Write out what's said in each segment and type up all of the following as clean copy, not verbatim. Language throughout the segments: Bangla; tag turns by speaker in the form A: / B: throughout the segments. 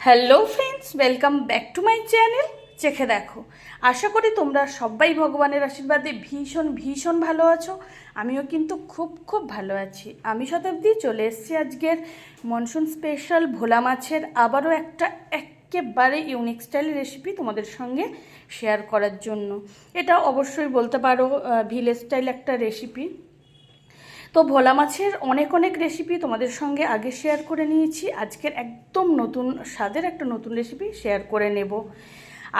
A: Hello friends, welcome back to my channel চেখে দেখো। আশা করি তোমরা সবাই ভগবানের আশীর্বাদে ভীষণ ভীষণ ভালো আছো। আমিও কিন্তু খুব ভালো আছি। আমি শতাব্দী চলে এসেছি আজকের মনসুন স্পেশাল ভোলা মাছের আবারও একটা একেবারে ইউনিক স্টাইল রেসিপি তোমাদের সঙ্গে শেয়ার করার জন্য। এটা অবশ্যই বলতে পারো ভিলেজ স্টাইল একটা রেসিপি। তো ভোলা মাছের অনেক রেসিপি তোমাদের সঙ্গে আগে শেয়ার করে নিয়েছি। আজকের একদম নতুন স্বাদের একটা নতুন রেসিপি শেয়ার করে নেব।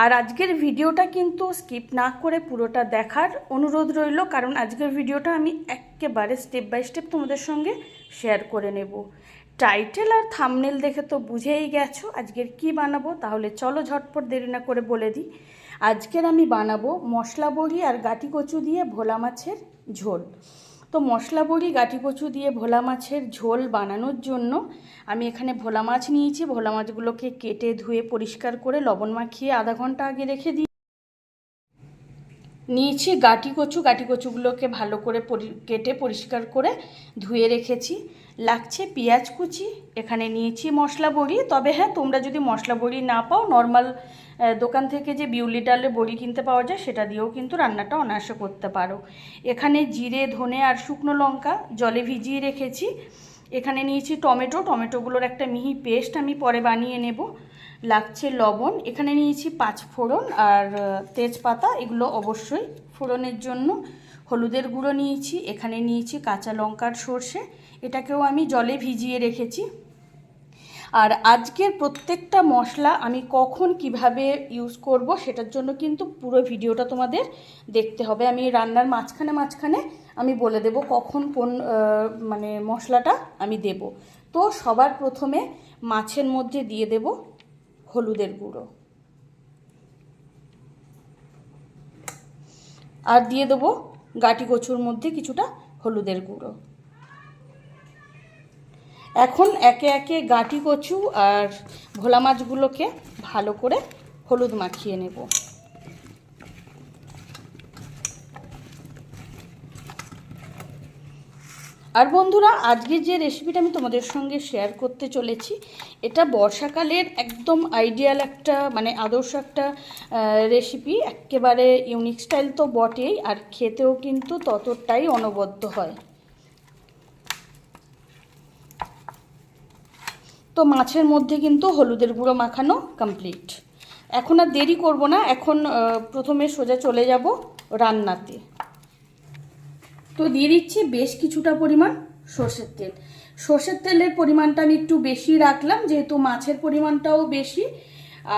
A: আর আজকের ভিডিওটা কিন্তু স্কিপ না করে পুরোটা দেখার অনুরোধ রইল, কারণ আজকের ভিডিওটা আমি একেবারে স্টেপ বাই স্টেপ তোমাদের সঙ্গে শেয়ার করে নেব। টাইটেল আর থাম্বনেল দেখে তো বুঝেই গেছো আজকের কি বানাবো। তাহলে চলো ঝটপট দেরি না করে বলে দিই। আজকের আমি বানাবো মশলা বড়ি আর গাটি কচু দিয়ে ভোলা মাছের ঝোল। তো মশলা বড়ি গাটি কচু দিয়ে ভোলা মাছের ঝোল বানানোর জন্য আমি এখানে ভোলা মাছ নিয়েছি। ভোলা মাছগুলোকে কেটে ধুয়ে পরিষ্কার করে লবণ মাখিয়ে আধা ঘন্টা আগে রেখে নিয়েছি গাটি কচুগুলোকে ভালো করে কেটে পরিষ্কার করে ধুয়ে রেখেছি। লাগছে পেঁয়াজ কুচি, এখানে নিয়েছি মশলা বড়ি। তবে হ্যাঁ, তোমরা যদি মশলা বড়ি না পাও, নর্মাল দোকান থেকে যে বিউলি ডালের বড়ি কিনতে পাওয়া যায় সেটা দিয়েও কিন্তু রান্নাটা অনায়াসে করতে পারো। এখানে জিরে, ধনে আর শুকনো লঙ্কা জলে ভিজিয়ে রেখেছি। এখানে নিয়েছি টমেটোগুলোর একটা মিহি পেস্ট আমি পরে বানিয়ে নেব। লাগছে লবণ, এখানে নিয়েছি 5 ফোড়ন আর তেজপাতা, এগুলো অবশ্যই ফোড়নের জন্য। হলুদের গুঁড়ো নিয়েছি, এখানে নিয়েছি কাঁচা লঙ্কার সর্ষে, এটাকেও আমি জলে ভিজিয়ে রেখেছি। আর আজকের প্রত্যেকটা মশলা আমি কখন কিভাবে ইউজ করব সেটার জন্য কিন্তু পুরো ভিডিওটা তোমাদের দেখতে হবে। আমি রান্নার মাঝখানে আমি বলে দেব কখন কোন মানে মশলাটা আমি দেব। তো সবার প্রথমে মাছের মধ্যে দিয়ে দেব হলুদের গুঁড়ো, আর দিয়ে দেবো গাটি কচুর মধ্যে কিছুটা হলুদের গুঁড়ো। এখন একে একে গাটি কচু আর ভোলা মাছগুলোকে ভালো করে হলুদ মাখিয়ে নেব। আর বন্ধুরা, আজকে যে রেসিপিটা আমি তোমাদের সঙ্গে শেয়ার করতে চলেছি, এটা বর্ষাকালের একদম আইডিয়াল একটা মানে আদর্শ একটা রেসিপি। একেবারে ইউনিক স্টাইল তো বটেই, আর খেতেও কিন্তু ততটাই অনবদ্য হয়। তো মাছের মধ্যে কিন্তু হলুদের গুঁড়ো মাখানো কমপ্লিট। এখন আর দেরি করব না, এখন প্রথমে সোজা চলে যাব রান্নাতে। তো দিয়ে দিচ্ছি বেশ কিছুটা পরিমাণ সর্ষের তেল। সর্ষের তেলের পরিমাণটা আমি একটু বেশি রাখলাম, যেহেতু মাছের পরিমাণটাও বেশি।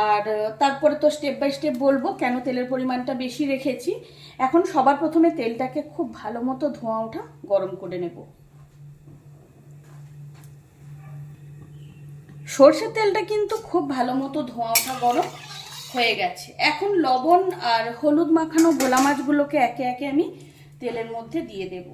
A: আর তারপরে তো স্টেপ বাই স্টেপ বলবো কেন তেলের পরিমাণটা বেশি রেখেছি। এখন সবার প্রথমে তেলটাকে খুব ভালো মতো ধোঁয়া ওঠা গরম করে নেব। সর্ষের তেলটা কিন্তু খুব ভালো মতো ধোঁয়া ওঠা গরম হয়ে গেছে। এখন লবণ আর হলুদ মাখানো ভোলা মাছগুলোকে একে একে আমি তেলের মধ্যে দিয়ে দেব।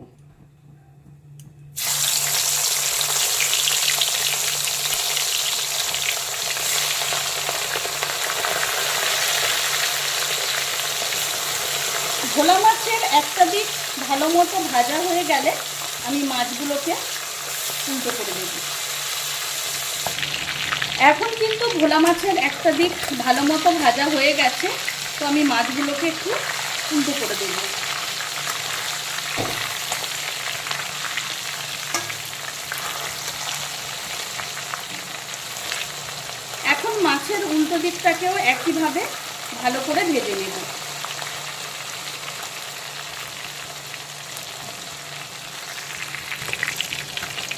A: ভোলা মাছের একটা দিক ভালো মতো ভাজা হয়ে গেলে আমি মাছগুলোকে উল্টো করে দেব। এখন কিন্তু ভোলা মাছের একটা দিক ভালো মতো ভাজা হয়ে গেছে, তো আমি মাছগুলোকে একটু উল্টো করে দেব। এখন মাছের উল্টো দিকটাকেও একইভাবে ভালো করে ভেজে নেব।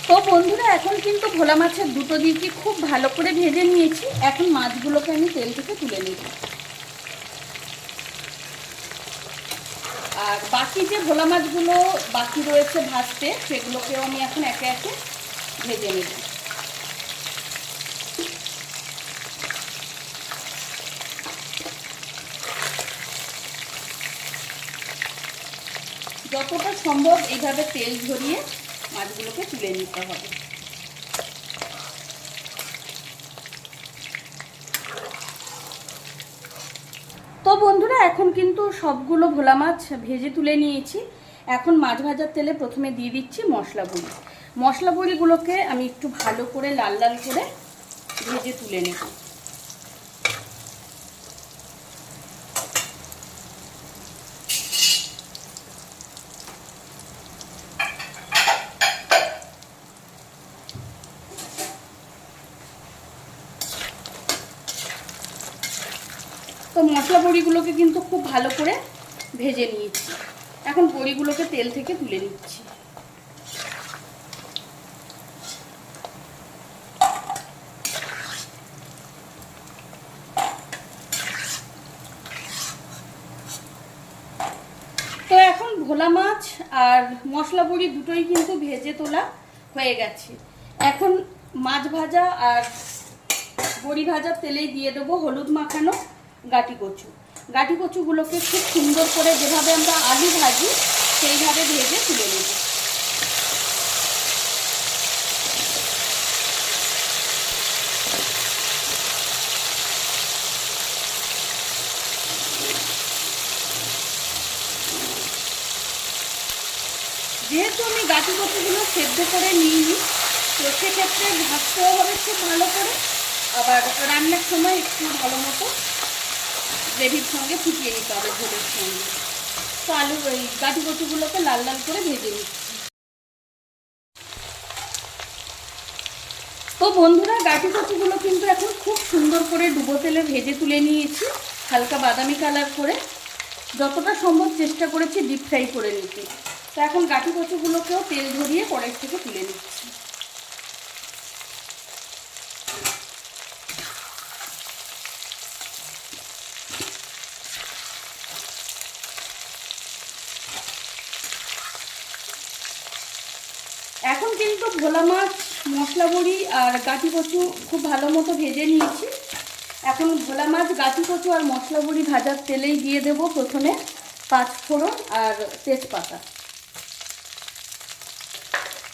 A: তো বন্ধুরা, এখন কিন্তু ভোলা মাছের দুটো দিকই খুব ভালো করে ভেজে নিয়েছি। এখন মাছগুলোকে আমি তেল থেকে তুলে নেব। আর বাকি যে ভোলা মাছগুলো বাকি রয়েছে ভাজতে, সেগুলোকেও আমি এখন একে একে ভেজে নেব। যতটা সম্ভব এইভাবে তেল ঝরিয়ে মাছগুলোকে তুলে নিতে হবে। তো বন্ধুরা, এখন কিন্তু সবগুলো ভোলা মাছ ভেজে তুলে নিয়েছি। এখন মাছ ভাজার তেলে প্রথমে দিয়ে দিচ্ছি মশলা বড়ি। মশলা বড়িগুলোকে আমি একটু ভালো করে লাল লাল করে ভেজে তুলে নেব। তো মশলা বড়িগুলোকে কিন্তু খুব ভালো করে ভেজে নিয়েছি। এখন বড়িগুলোকে তেল থেকে তুলে নিচ্ছি। তো এখন ভোলা মাছ আর মশলা বড়ি দুটোই কিন্তু ভেজে তোলা হয়ে গেছে। এখন মাছ ভাজা আর বড়ি ভাজার তেলেই দিয়ে দেবো হলুদ মাখানো গাটি কচু। গাটি কচুগুলোকে খুব সুন্দর করে যেভাবে আমরা আলু ভাজি সেইভাবে ভেজে তুলে নেব। যেহেতু আমি গাটি কচুগুলো সেদ্ধ করে নিইনি, তো সেক্ষেত্রে ভাজতেও হবে খুব ভালো করে, আবার রান্নার সময় একটু ভালো মতো গ্রেভির সঙ্গে ফুটিয়ে নিতে হবে ঝোলের সঙ্গে। তো ওই গাটি কচুগুলোকে লাল লাল করে ভেজে নিচ্ছি। তো বন্ধুরা, গাটি কচুগুলো কিন্তু এখন খুব সুন্দর করে ডুবো তেলে ভেজে তুলে নিয়েছি, হালকা বাদামি কালার করে। যতটা সম্ভব চেষ্টা করেছি ডিপ ফ্রাই করে নিতে। তো এখন গাটি কচুগুলোকেও তেল ঝরিয়ে কড়াই থেকে তুলে নিচ্ছি। এখন কিন্তু ভোলা মাছ, মশলা বড়ি আর গাটি কচু খুব ভালো মতো ভেজে নিয়েছি। এখন ভোলা মাছ, গাটি কচু আর মশলা বড়ি ভাজার তেলেই দিয়ে দেব প্রথমে পাঁচফোড়ন আর তেজপাতা।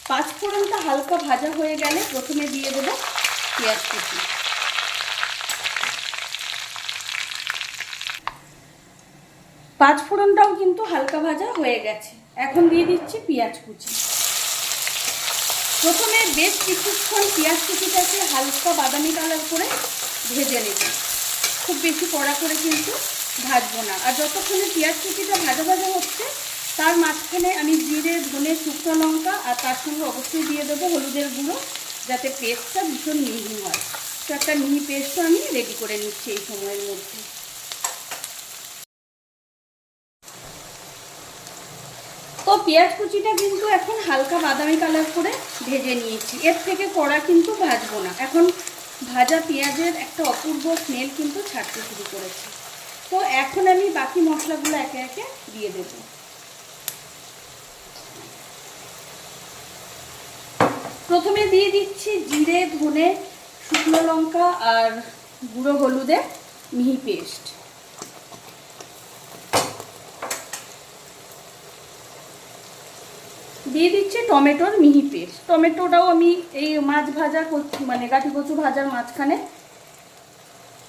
A: পাঁচফোড়নটা হালকা ভাজা হয়ে গেলে প্রথমে দিয়ে দেব পেঁয়াজ কুচি। পাঁচফোড়নটাও কিন্তু হালকা ভাজা হয়ে গেছে। এখন দিয়ে দিচ্ছি পেঁয়াজ কুচি। প্রথমে বেশ কিছুক্ষণ পেঁয়াজ কুচিটাকে হালকা বাদামি কালার করে ভেজে নেব। খুব বেশি কড়া করে কিন্তু ভাজবো না। আর যতক্ষণে পেঁয়াজ কুচিটা ভাজা ভাজা হচ্ছে, তার মাঝখানে আমি জিরে, ধনে, শুকনো লঙ্কা আর তার সঙ্গে অবশ্যই দিয়ে দেবো হলুদের গুঁড়ো, যাতে পেস্টটা ভীষণ মিহি হয়। তো একটা মিহি পেস্টও আমি রেডি করে নিচ্ছি এই সময়ের মধ্যে। তো পেঁয়াজ কুচিটা কিন্তু এখন হালকা বাদামি কালার করে ভেজে নিয়েছি। এর থেকে কড়া কিন্তু ভাজবো না। এখন ভাজা পেঁয়াজের একটা অপূর্ব স্মেল কিন্তু ছাড়তে শুরু করেছে। তো এখন আমি বাকি মশলাগুলো একে একে দিয়ে দেব। প্রথমে দিয়ে দিচ্ছি জিরে, ধনে, শুকনো লঙ্কা আর গুঁড়ো হলুদের মিহি পেস্ট। দিয়ে দিচ্ছি টমেটোর মিহি পেস্ট। টমেটোটাও আমি এই মাছ ভাজা মানে গাটি কচু ভাজার মাঝখানে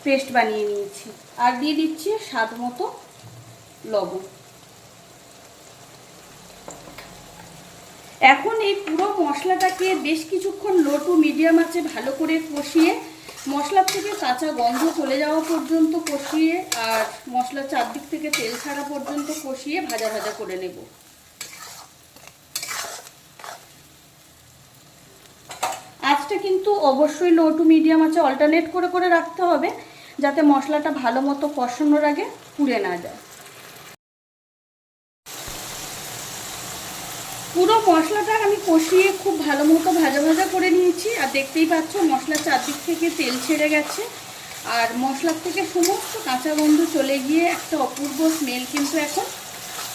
A: পেস্ট বানিয়ে নিয়েছি। আর দিয়ে দিচ্ছি স্বাদ মতো লবণ। এখন এই পুরো মশলাটাকে বেশ কিছুক্ষণ লো টু মিডিয়াম আঁচে ভালো করে কষিয়ে, মশলার থেকে কাঁচা গন্ধ চলে যাওয়া পর্যন্ত কষিয়ে, আর মশলার চারদিক থেকে তেল ছাড়া পর্যন্ত কষিয়ে ভাজা ভাজা করে নেব। আঁচটা কিন্তু অবশ্যই লো টু মিডিয়াম আঁচে অল্টারনেট করে করে রাখতে হবে, যাতে মশলাটা ভালো মতো কষানোর আগে পুড়ে না যায়। পুরো মশলাটা আমি কষিয়ে খুব ভালো মতো ভাজা ভাজা করে নিয়েছি। আর দেখতেই পাচ্ছ মশলার চারদিক থেকে তেল ছেড়ে গেছে, আর মশলার থেকে সমস্ত কাঁচা গন্ধ চলে গিয়ে একটা অপূর্ব স্মেল কিন্তু এখন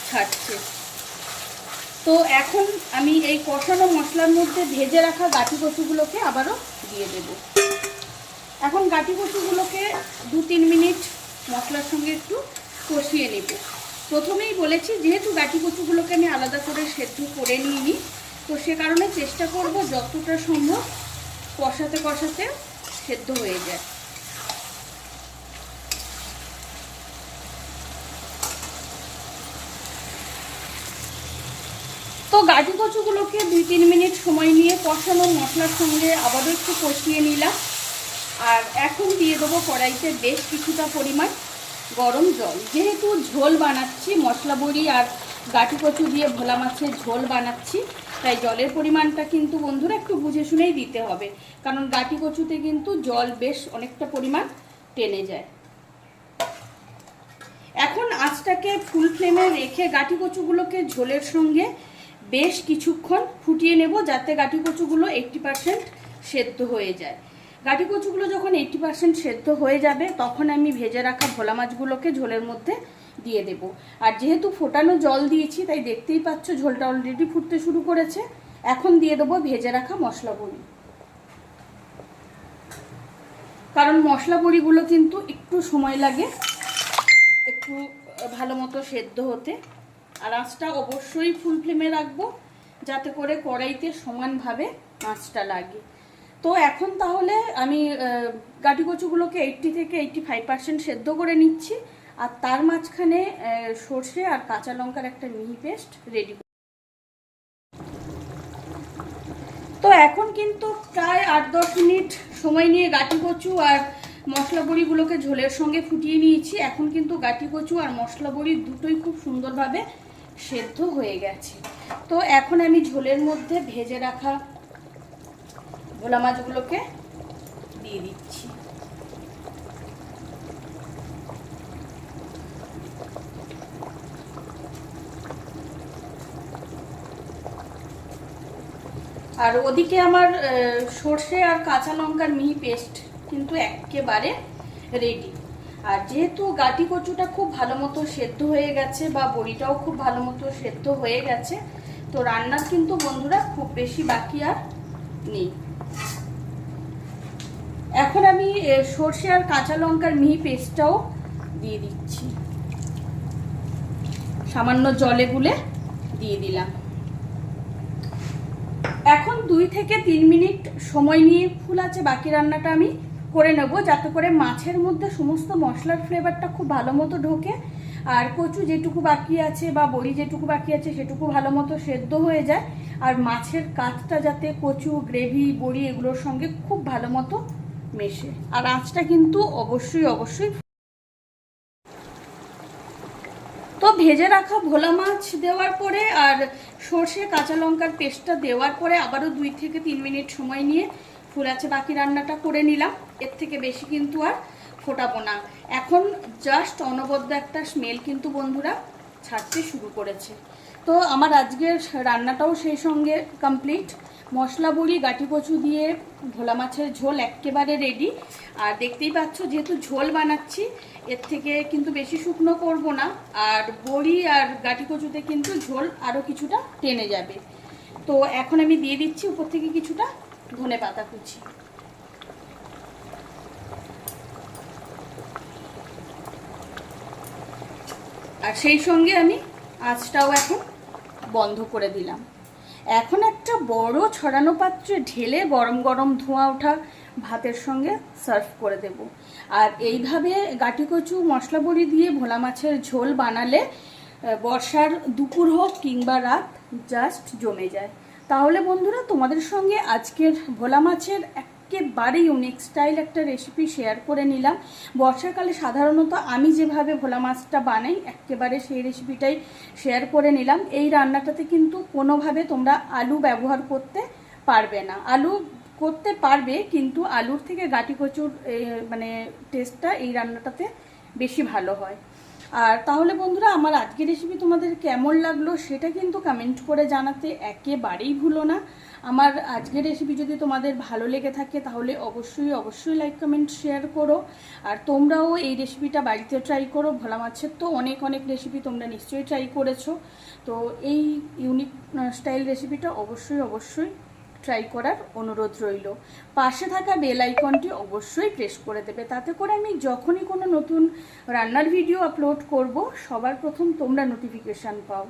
A: ছাড়ছে। তো এখন আমি এই কষানো মশলার মধ্যে ভেজে রাখা গাটি কচুগুলোকে আবারও দিয়ে দেব। এখন গাটি কচুগুলোকে 2-3 মিনিট মশলার সঙ্গে একটু কষিয়ে নেব। প্রথমেই বলেছি যেহেতু গাটি কচুগুলোকে আমি আলাদা করে সেদ্ধ করে নিইনি, তো সে কারণে চেষ্টা করব যতটা সম্ভব কষাতে কষাতে সেদ্ধ হয়ে যায়। তো গাটি কচুগুলোকে 2-3 মিনিট সময় নিয়ে কষানো মশলার সঙ্গে আবারও একটু কষিয়ে নিলাম। আর এখন দিয়ে দেবো কড়াইতে বেশ কিছুটা পরিমাণ গরম জল। যেহেতু ঝোল বানাচ্ছি, মশলা বড়ি আর গাটি কচু দিয়ে ভোলা মাছের ঝোল বানাচ্ছি, তাই জলের পরিমাণটা কিন্তু বন্ধুরা একটু বুঝে শুনেই দিতে হবে, কারণ গাটি কচুতে কিন্তু জল বেশ অনেকটা পরিমাণ টেনে যায়। এখন আঁচটাকে ফুল ফ্লেমে রেখে গাঁটি কচুগুলোকে ঝোলের সঙ্গে বেশ কিছুক্ষণ ফুটিয়ে নেব, যাতে গাঁটি কচুগুলো 80% সেদ্ধ হয়ে যায়। গাঁটি কচুগুলো যখন 80% সেদ্ধ হয়ে যাবে, তখন আমি ভেজে রাখা ভোলা মাছগুলোকে ঝোলের মধ্যে দিয়ে দেব। আর যেহেতু ফোটানো জল দিয়েছি, তাই দেখতেই পাচ্ছ ঝোলটা অলরেডি ফুটতে শুরু করেছে। এখন দিয়ে দেবো ভেজে রাখা মশলা বড়ি, কারণ মশলা বড়িগুলো কিন্তু একটু সময় লাগে একটু ভালো মতো সেদ্ধ হতে। আর আঁচটা অবশ্যই ফুল ফ্লেমে রাখবো, যাতে করে কড়াইতে সমানভাবে আঁচটা লাগে। তো এখন তাহলে আমি গাঁটি কচুগুলোকে 80 থেকে 85% সেদ্ধ করে নিচ্ছি, আর তার মাঝখানে সর্ষে আর কাঁচা লঙ্কার একটা মিহি পেস্ট রেডি। তো এখন কিন্তু প্রায় 8-10 মিনিট সময় নিয়ে গাঁটি কচু আর মশলা বড়িগুলোকে ঝোলের সঙ্গে ফুটিয়ে নিয়েছি। এখন কিন্তু গাঁটি কচু আর মশলা বড়ি দুটোই খুব সুন্দরভাবে সেদ্ধ হয়ে গেছে। তো এখন আমি ঝোলের মধ্যে ভেজে রাখা ভোলা মাছগুলোকে দিয়ে দিচ্ছি। আর ওদিকে আমার সর্ষে আর কাঁচা লঙ্কার মিহি পেস্ট কিন্তু একেবারে রেডি। আর যেহেতু গাঁটি কচুটা খুব ভালো মতো সেদ্ধ হয়ে গেছে, বা বড়িটাও খুব ভালো মতো সেদ্ধ হয়ে গেছে, তো রান্নার কিন্তু বন্ধুরা খুব বেশি বাকি আর নেই। এখন আমি সর্ষে আর কাঁচা লঙ্কার মিহি পেস্টটাও দিয়ে দিচ্ছি, সামান্য জলে গুলে দিয়ে দিলাম। এখন 2 থেকে 3 মিনিট সময় নিয়ে ফুল আছে বাকি রান্নাটা আমি করে নেব, যাতে করে মাছের মধ্যে সমস্ত মশলার ফ্লেভারটা খুব ভালো মতো ঢোকে, আর কচু যেটুকু বাকি আছে বা বড়ি যেটুকু বাকি আছে সেটুকু ভালো মতো সেদ্ধ হয়ে যায়, আর মাছের কাঠটা যাতে কচু, গ্রেভি, বড়ি এগুলোর সঙ্গে খুব ভালো মতো মেশে। আর আঁচটা কিন্তু অবশ্যই অবশ্যই। তো ভেজে রাখা ভোলা মাছ দেওয়ার পরে আর সর্ষে কাঁচা লঙ্কার পেস্টটা দেওয়ার পরে আবারও 2 থেকে 3 মিনিট সময় নিয়ে ফুল আছে বাকি রান্নাটা করে নিলাম। এর থেকে বেশি কিন্তু আর ফোটাবো না। এখন জাস্ট অনবদ্য একটা স্মেল কিন্তু বন্ধুরা ছাড়তে শুরু করেছে। তো আমার আজকের রান্নাটাও সেই সঙ্গে কমপ্লিট। মশলা বড়ি, গাঁটি কচু দিয়ে ভোলা মাছের ঝোল একেবারে রেডি। আর দেখতেই পাচ্ছ যেহেতু ঝোল বানাচ্ছি, এর থেকে কিন্তু বেশি শুকনো করব না। আর বড়ি আর গাঁটি কচুতে কিন্তু ঝোল আরও কিছুটা টেনে যাবে। তো এখন আমি দিয়ে দিচ্ছি উপর থেকে কিছুটা ধনেপাতা কুচি। আর সেই সঙ্গে আমি আঁচটাও এখন বন্ধ করে দিলাম। এখন একটা বড় ছড়ানো পাত্রে ঢেলে গরম গরম ধোঁয়া ওঠা ভাতের সঙ্গে সার্ভ করে দেব। আর এইভাবে গাঁটি কচু মশলা বড়ি দিয়ে ভোলা মাছের ঝোল বানালে বর্ষার দুপুর হোক কিংবা রাত জাস্ট জমে যায়। তাহলে বন্ধুরা তোমাদের সঙ্গে আজকের ভোলা মাছের একেবারে ইউনিক স্টাইল একটা রেসিপি শেয়ার করে নিলাম। বর্ষাকালে সাধারণত আমি যেভাবে ভোলা মাছটা বানাই একেবারে সেই রেসিপিটাই শেয়ার করে নিলাম। এই রান্নাটাতে কিন্তু কোনোভাবে তোমরা আলু ব্যবহার করতে পারবে না। আলু করতে পারবে, কিন্তু আলুর থেকে গাঁটি কচুর মানে টেস্টটা এই রান্নাটাতে বেশি ভালো হয়। আর তাহলে বন্ধুরা আমার আজকের রেসিপি তোমাদের কেমন লাগলো সেটা কিন্তু কমেন্ট করে জানাতে একেবারেই ভুলো না। আমার আজকের রেসিপি যদি তোমাদের ভালো লেগে থাকে তাহলে অবশ্যই অবশ্যই লাইক, কমেন্ট, শেয়ার করো। আর তোমরাও এই রেসিপিটা বাড়িতে ট্রাই করো। ভোলা মাছের তো অনেক অনেক রেসিপি তোমরা নিশ্চয়ই ট্রাই করেছো, তো এই ইউনিক স্টাইল রেসিপিটা অবশ্যই অবশ্যই ট্রাই করার অনুরোধ রইল। পাশে থাকা বেল আইকনটি অবশ্যই প্রেস করে দেবে, তাতে করে আমি যখনই কোনো নতুন রান্নার ভিডিও আপলোড করব সবার প্রথম তোমরা নোটিফিকেশান পাও।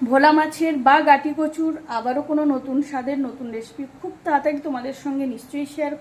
A: ভোলা মাছের বা গাঁটি কচুর আবারও কোনো নতুন স্বাদের নতুন রেসিপি খুব তাড়াতাড়ি তোমাদের সঙ্গে নিশ্চয়ই শেয়ার